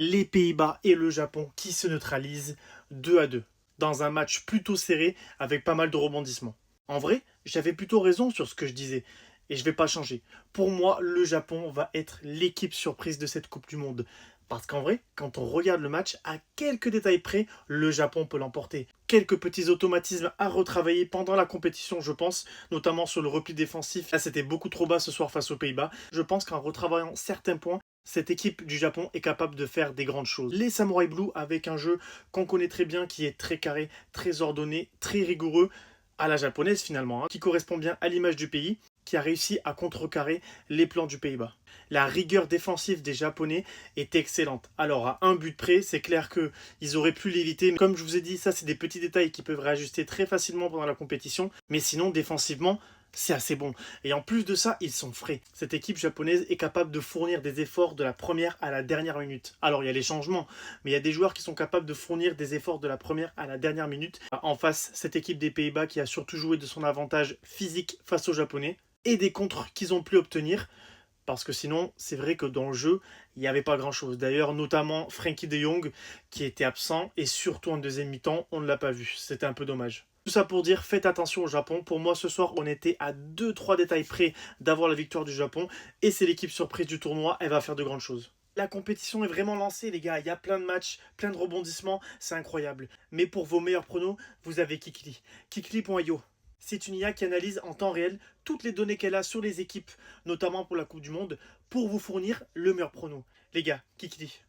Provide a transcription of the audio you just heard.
Les Pays-Bas et le Japon qui se neutralisent 2-2 dans un match plutôt serré avec pas mal de rebondissements. En vrai, j'avais plutôt raison sur ce que je disais et je vais pas changer. Pour moi, le Japon va être l'équipe surprise de cette Coupe du Monde. Parce qu'en vrai, quand on regarde le match, à quelques détails près, le Japon peut l'emporter. Quelques petits automatismes à retravailler pendant la compétition, je pense, notamment sur le repli défensif. Là, c'était beaucoup trop bas ce soir face aux Pays-Bas. Je pense qu'en retravaillant certains points, cette équipe du Japon est capable de faire des grandes choses. Les Samurai Blue avec un jeu qu'on connaît très bien, qui est très carré, très ordonné, très rigoureux, à la japonaise finalement, qui correspond bien à l'image du pays, qui a réussi à contrecarrer les plans du Pays-Bas. La rigueur défensive des Japonais est excellente. Alors à un but près, c'est clair qu'ils auraient pu l'éviter. Comme je vous ai dit, ça c'est des petits détails qui peuvent réajuster très facilement pendant la compétition. Mais sinon, défensivement, c'est assez bon. Et en plus de ça, ils sont frais. Cette équipe japonaise est capable de fournir des efforts de la première à la dernière minute. Alors il y a les changements, mais il y a des joueurs qui sont capables de fournir des efforts de la première à la dernière minute. En face, cette équipe des Pays-Bas qui a surtout joué de son avantage physique face aux Japonais et des contres qu'ils ont pu obtenir. Parce que sinon, c'est vrai que dans le jeu, il n'y avait pas grand-chose. D'ailleurs, notamment Frenkie de Jong, qui était absent, et surtout en deuxième mi-temps, on ne l'a pas vu. C'était un peu dommage. Tout ça pour dire, faites attention au Japon. Pour moi, ce soir, on était à 2-3 détails près d'avoir la victoire du Japon. Et c'est l'équipe surprise du tournoi, elle va faire de grandes choses. La compétition est vraiment lancée, les gars. Il y a plein de matchs, plein de rebondissements. C'est incroyable. Mais pour vos meilleurs pronos, vous avez Kikli. Kikli.io. C'est une IA qui analyse en temps réel toutes les données qu'elle a sur les équipes, notamment pour la Coupe du Monde, pour vous fournir le meilleur prono. Les gars, Kikli.